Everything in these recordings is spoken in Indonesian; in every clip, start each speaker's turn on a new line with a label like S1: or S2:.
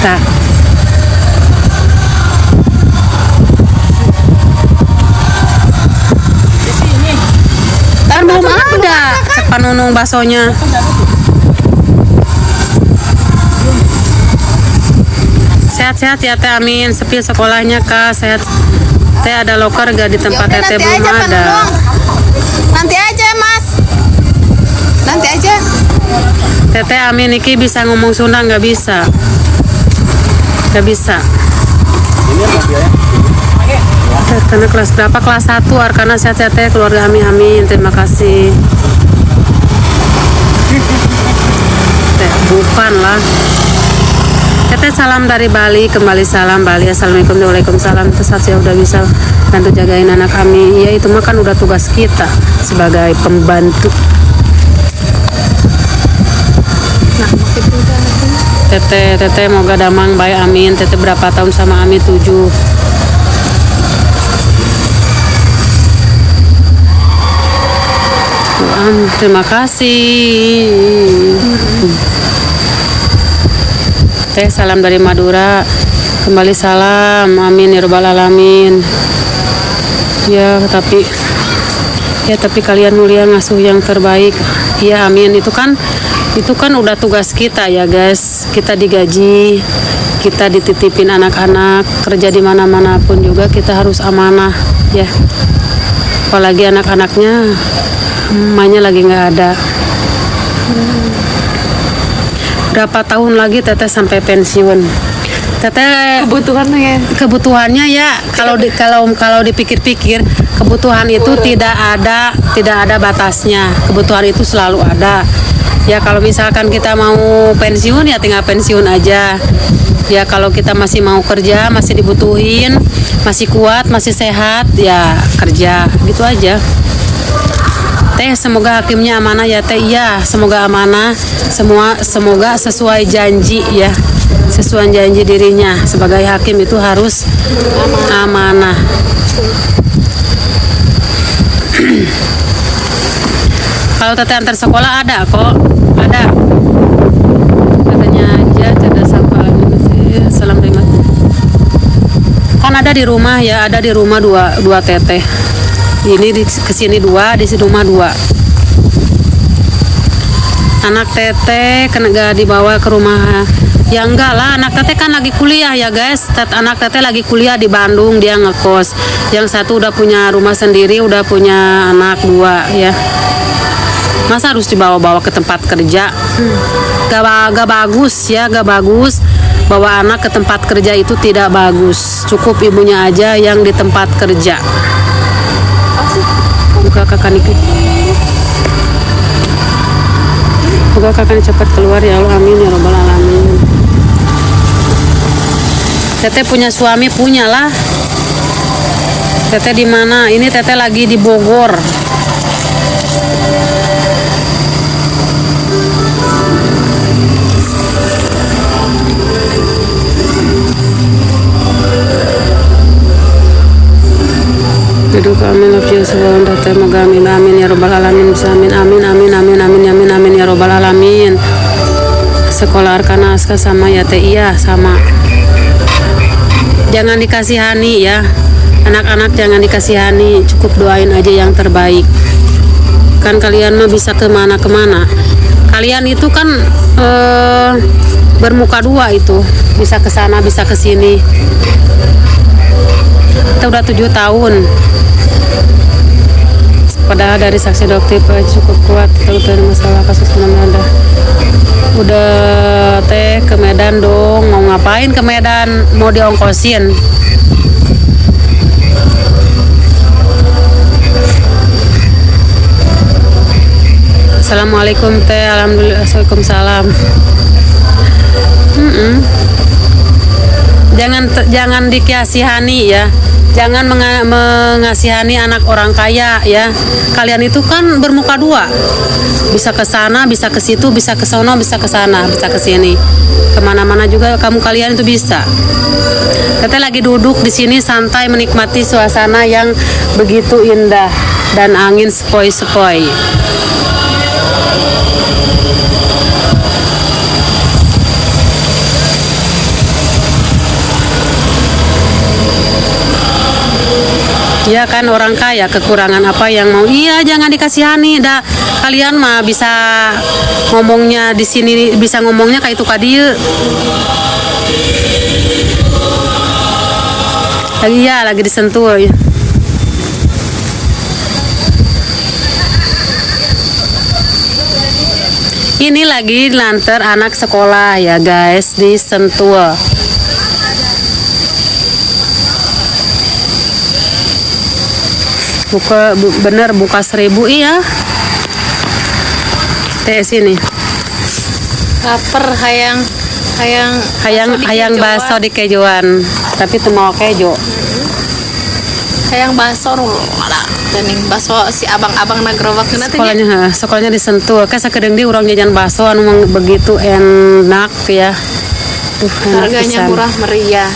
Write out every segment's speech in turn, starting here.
S1: bisa. Kan belum ada cepat nunung baksonya. Sehat-sehat ya Teh, amin. Sepi sekolahnya Kak, sehat. Teh ada loker gak di tempat
S2: Yaudah,
S1: Teteh?
S2: nanti
S1: Belum
S2: aja, Pak
S1: ada.
S2: Nunung. Nanti aja Mas. Nanti aja.
S1: Teteh amin Niki bisa ngomong Sunda nggak bisa? Nggak bisa. Karena kelas berapa? Kelas 1. Arkana sehat-sehat Teh, keluarga amin amin. Terima kasih. Teh bukan lah. Teteh salam dari Bali, kembali salam Bali. Assalamualaikum, waalaikumsalam. Terus saya udah bisa bantu jagain anak kami. Ya itu mah kan udah tugas kita sebagai pembantu. Teteh moga damang baik amin. Teteh berapa tahun sama Ami? 7. Tuhan, terima kasih. Teh salam dari Madura, kembali salam amin ya robbal alamin. Ya tapi kalian mulia ngasuh yang terbaik. Ya amin. Itu kan udah tugas kita ya guys. Kita digaji, kita dititipin anak-anak, kerja di mana-mana pun juga kita harus amanah ya. Apalagi anak-anaknya emaknya lagi nggak ada. Berapa tahun lagi Teteh sampai pensiun? Teteh kebutuhannya ya kalau dipikir-pikir kebutuhan itu tidak ada batasnya. Kebutuhan itu selalu ada. Ya kalau misalkan kita mau pensiun ya tinggal pensiun aja. Ya kalau kita masih mau kerja, masih dibutuhin, masih kuat, masih sehat, ya kerja gitu aja. Teh semoga hakimnya amanah ya Teh. Iya semoga amanah, semoga sesuai janji ya, sesuai janji dirinya sebagai hakim itu harus amanah. Kalau Teteh antar sekolah ada kok, ada. Katanya aja cerdas hafal salam terima. Kan ada di rumah ya, ada di rumah dua Teteh. Ini kesini 2, di rumah 2. Anak Teteh kena gak dibawa ke rumah? Ya enggak lah, anak Teteh kan lagi kuliah ya guys. Anak Teteh lagi kuliah di Bandung, dia ngekos. Yang satu udah punya rumah sendiri, udah punya anak 2 ya. Masa harus dibawa-bawa ke tempat kerja? Gak bagus ya, gak bagus. Bawa anak ke tempat kerja itu tidak bagus. Cukup ibunya aja yang di tempat kerja. Buka kakak Niki. Semoga kakak cepat keluar ya Allah, amin ya robbal alamin. Teteh punya suami, punya lah. Teteh di mana? Ini Teteh lagi di Bogor. Duduk amin love you sebelum Teteh moga amin amin ya robbal alamin. Amin amin amin amin amin amin amin ya robbal alamin. Sekolah Arkana Aska sama ya Teh? Iya sama. Jangan dikasihani ya anak-anak, jangan dikasihani, cukup doain aja yang terbaik. Kan kalian mah bisa kemana-kemana. Kalian itu kan bermuka 2 itu, bisa ke sana bisa ke sini. Kita udah 7 tahun. Padahal dari saksi dokter cukup kuat. Kita udah masalah kasus ada. Udah Teh ke Medan dong. Mau ngapain ke Medan? Mau diongkosin? Assalamualaikum Teh. Alhamdulillah. Waalaikumsalam. Jangan dikasihani ya. Jangan mengasihani anak orang kaya ya. Kalian itu kan bermuka 2. Bisa ke sana, bisa ke situ, bisa ke sono, bisa ke sana, bisa ke sini. Kemana-mana juga kalian itu bisa. Teteh lagi duduk di sini santai menikmati suasana yang begitu indah dan angin sepoi-sepoi. dia kan orang kaya, kekurangan apa yang mau, iya jangan dikasihani dah. Kalian mah bisa ngomongnya di sini, bisa ngomongnya kayak itu kadieu. Lagi ya, lagi disentuh ya. Ini lagi lanter anak sekolah ya guys, di Sentul. Bener buka 1.000 iya. Teh sini.
S2: Laper
S1: Hayang bakso di kejuan, tapi teu mau kejo.
S2: hayang bakso lah. Dening bakso si abang-abang nagrowak kena teh.
S1: Sekolahnya disentuh. Ka sakedeung di urang jajan bakso anu begitu enak ya. Enak
S2: Harganya
S1: pisan.
S2: murah meriah.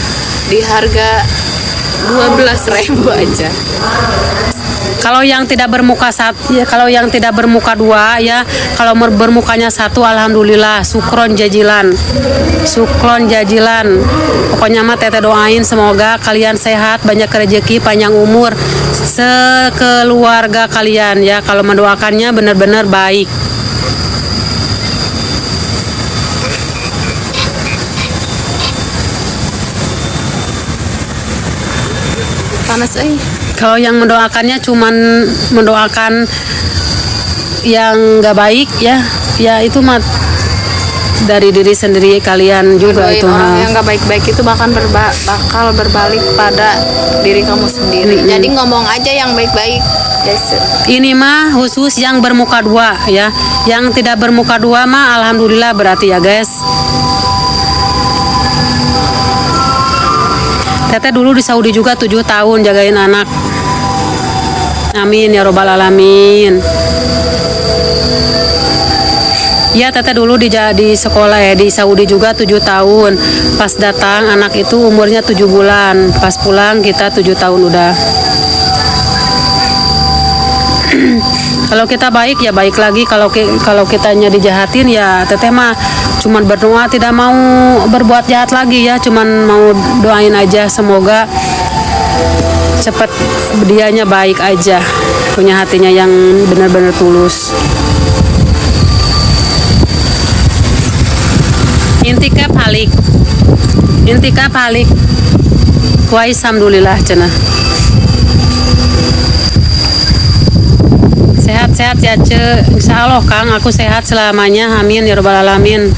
S2: Di harga 12.000 aja.
S1: Kalau yang tidak bermuka kalau yang tidak bermuka 2 ya, kalau bermukanya 1 alhamdulillah, sukron jajilan. Pokoknya mah teteh doain semoga kalian sehat, banyak rezeki, panjang umur sekeluarga kalian ya. Kalau mendoakannya benar-benar baik.
S2: Panas
S1: Kalau yang mendoakannya cuman mendoakan yang nggak baik ya itu mah dari diri sendiri kalian juga
S2: Doain
S1: itu.
S2: orang yang nggak baik-baik itu bakal berbalik pada diri kamu sendiri. Jadi ngomong aja yang baik-baik. Yes.
S1: Ini mah khusus yang bermuka 2 ya. Yang tidak bermuka 2 mah alhamdulillah berarti ya guys. Teteh dulu di Saudi juga 7 tahun jagain anak. Amin ya robbal alamin. Ya teteh dulu di sekolah ya di Saudi juga 7 tahun. Pas datang anak itu umurnya 7 bulan. Pas pulang kita 7 tahun udah. Kalau kita baik ya baik lagi, kalau kitanya dijahatin ya teteh mah cuman berdoa, tidak mau berbuat jahat lagi ya, cuman mau doain aja semoga cepat dianya baik aja, punya hatinya yang benar-benar tulus. Intika palik kuais alhamdulillah cenah. Sehat-sehat ya Ce, insya Allah Kang, aku sehat selamanya, amin ya robbal alamin.